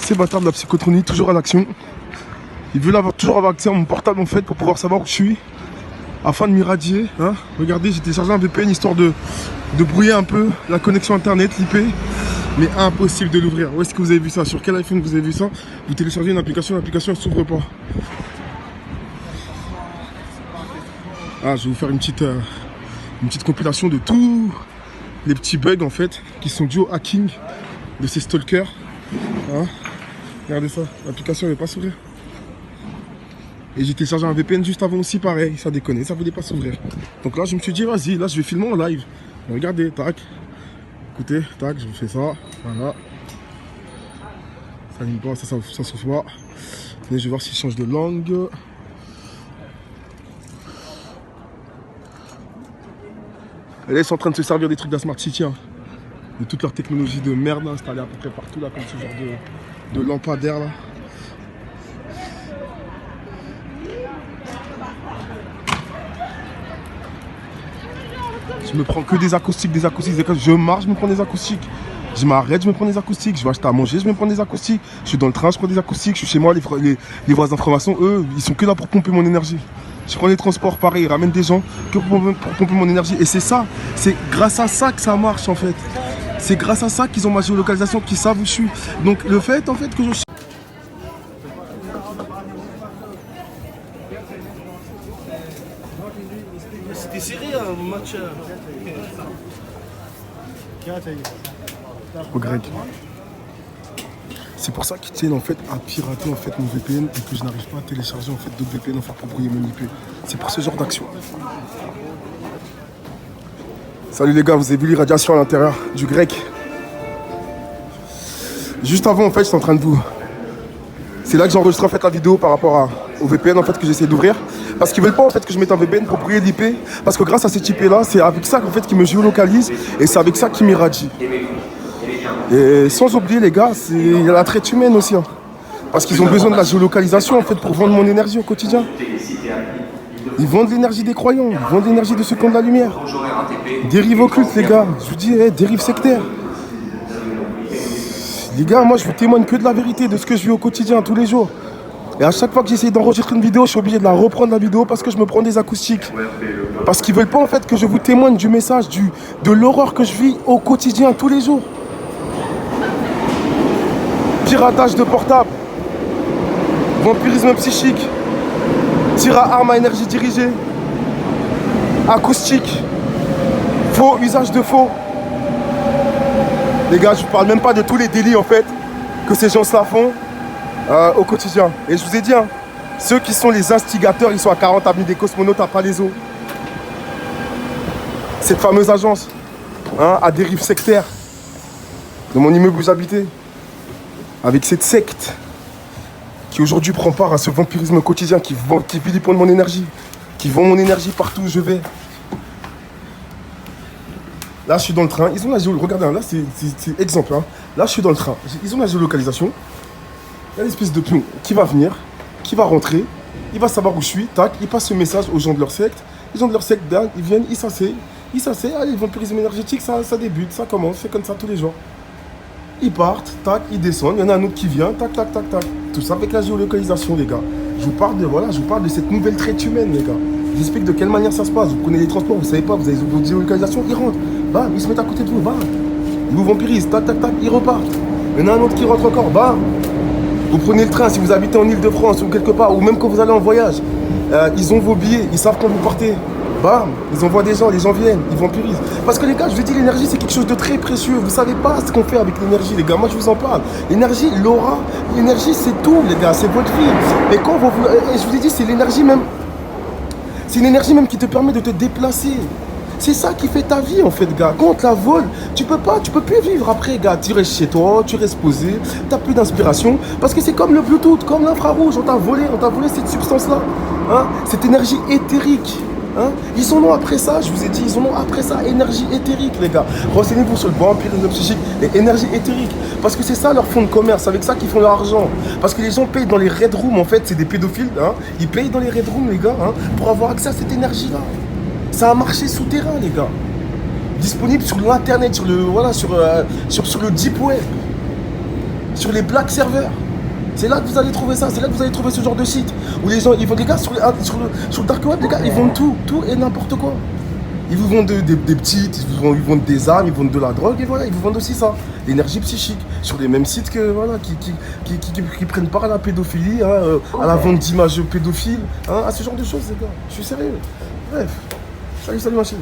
Ces bâtards de la psychotronie, toujours à l'action. Ils veulent toujours avoir accès à mon portable en fait pour pouvoir savoir où je suis. Afin de m'irradier. Hein. Regardez, j'ai téléchargé un VPN histoire de brouiller un peu la connexion internet, l'IP. Mais impossible de l'ouvrir. Où est-ce que vous avez vu ça? Sur quel iPhone vous avez vu ça? Vous téléchargez une application, l'application ne s'ouvre pas. Ah, je vais vous faire une petite compilation de tous les petits bugs en fait qui sont dus au hacking de ces stalkers. Hein. Regardez ça, l'application ne veut pas s'ouvrir. Et j'ai téléchargé un VPN juste avant aussi, pareil, ça déconne, ça voulait pas s'ouvrir. Donc là, je me suis dit, vas-y, là, je vais filmer en live. Regardez, tac. Écoutez, tac, je vous fais ça, voilà. Ça n'anime pas, ça s'ouvre pas. Mais je vais voir s'il change de langue. Et là, ils sont en train de se servir des trucs de la Smart City, hein. De toute leur technologie de merde installée à peu près partout, là, comme ce genre de lampadaire, là. Je me prends que des acoustiques. Je marche, je me prends des acoustiques. Je m'arrête, je me prends des acoustiques. Je vais acheter à manger, je me prends des acoustiques. Je suis dans le train, je prends des acoustiques. Je suis chez moi, les voisins d'information, eux, ils sont que là pour pomper mon énergie. Je prends les transports, pareil, ils ramènent des gens que pour pomper mon énergie. Et c'est ça, c'est grâce à ça que ça marche en fait. C'est grâce à ça qu'ils ont ma géolocalisation, qu'ils savent où je suis. Donc le fait en fait que je... C'était serré un match. Au grec. C'est pour ça qu'ils tiennent en fait à pirater en fait mon VPN et que je n'arrive pas à télécharger en fait d'autres VPN enfin pour brouiller mon IP. C'est pour ce genre d'action. Salut les gars, vous avez vu l'irradiation à l'intérieur du grec. Juste avant en fait, j'étais en train de vous... C'est là que j'enregistre en fait la vidéo par rapport au VPN en fait que j'essaie d'ouvrir. Parce qu'ils veulent pas en fait que je mette un VPN pour brouiller l'IP. Parce que grâce à cet IP là, c'est avec ça en fait qu'ils me géolocalisent et c'est avec ça qu'ils m'irradient. Et sans oublier les gars, il y a la traite humaine aussi. Hein. Parce qu'ils ont besoin de la géolocalisation en fait pour vendre mon énergie au quotidien. Ils vendent l'énergie des croyants, ils vendent l'énergie de ceux qui ont de la lumière. Dérive occulte les gars, je vous dis, dérive sectaire. Les gars, moi je vous témoigne que de la vérité, de ce que je vis au quotidien, tous les jours. Et à chaque fois que j'essaye d'enregistrer une vidéo, je suis obligé de la reprendre la vidéo parce que je me prends des acoustiques. Parce qu'ils veulent pas en fait que je vous témoigne du message, de l'horreur que je vis au quotidien, tous les jours. Piratage de portable, vampirisme psychique, tir à armes à énergie dirigée, acoustique, faux, usage de faux. Les gars, je vous parle même pas de tous les délits en fait que ces gens-là font au quotidien. Et je vous ai dit, hein, ceux qui sont les instigateurs, ils sont à 40 avenue des Cosmonautes à Palaiso. Cette fameuse agence hein, à dérive sectaire de mon immeuble où j'habitais. Avec cette secte qui aujourd'hui prend part à ce vampirisme quotidien qui vilipende mon énergie, qui vend mon énergie partout où je vais. Là, je suis dans le train. Ils ont la regardez, là, c'est exemple. Hein. Là, je suis dans le train. Ils ont la géolocalisation. Il y a une espèce de pion qui va venir, qui va rentrer. Il va savoir où je suis. Tac, il passe ce message aux gens de leur secte. Les gens de leur secte, ils viennent, ils s'asseyent. Allez, le vampirisme énergétique, ça débute, ça commence. C'est comme ça tous les jours. Ils partent, tac, ils descendent. Il y en a un autre qui vient, tac, tac, tac, tac. Tout ça avec la géolocalisation, les gars. Je vous parle de cette nouvelle traite humaine, les gars. Je vous explique de quelle manière ça se passe. Vous prenez les transports, vous savez pas, vous avez votre géolocalisation, ils rentrent. Bam, ils se mettent à côté de vous, bam. Ils vous vampirisent, tac, tac, tac, ils repartent. Il y en a un autre qui rentre encore, bam. Vous prenez le train si vous habitez en Ile-de-France ou quelque part, ou même quand vous allez en voyage. Ils ont vos billets, ils savent quand vous partez. Bam, ils envoient des gens, les gens viennent, ils vampirisent. Parce que les gars, je vous dis, l'énergie c'est quelque chose de très précieux. Vous savez pas ce qu'on fait avec l'énergie, les gars. Moi je vous en parle. L'énergie, l'aura, l'énergie c'est tout, les gars, c'est votre vie. Mais quand je vous ai dit, c'est l'énergie même. C'est une énergie même qui te permet de te déplacer. C'est ça qui fait ta vie en fait, gars. Quand on te la vole, tu peux plus vivre après, gars. Tu restes chez toi, tu restes posé, t'as plus d'inspiration. Parce que c'est comme le Bluetooth, comme l'infrarouge. On t'a volé cette substance-là. Hein, cette énergie éthérique. Hein, ils en ont après ça, je vous ai dit, ils en ont après ça, énergie éthérique, les gars. Renseignez-vous sur le vampirisme psychique et énergie éthérique. Parce que c'est ça leur fonds de commerce, c'est avec ça qu'ils font leur argent. Parce que les gens payent dans les red rooms, en fait, c'est des pédophiles. Hein, ils payent dans les red rooms, les gars, hein, pour avoir accès à cette énergie-là. C'est un marché souterrain, les gars. Disponible sur l'internet, sur le deep web. sur les black serveurs. C'est là que vous allez trouver ça, c'est là que vous allez trouver ce genre de site. Où les gens, ils vendent, les gars, sur le dark web, les gars, ils vendent tout et n'importe quoi. Ils vous vendent des petites, ils vendent des armes, ils vendent de la drogue, et voilà, ils vous vendent aussi ça. L'énergie psychique, sur les mêmes sites que, voilà, qui prennent part à la pédophilie, hein, à la vente d'images pédophiles, hein, à ce genre de choses, les gars. Je suis sérieux. Bref. Salut, salut, machine.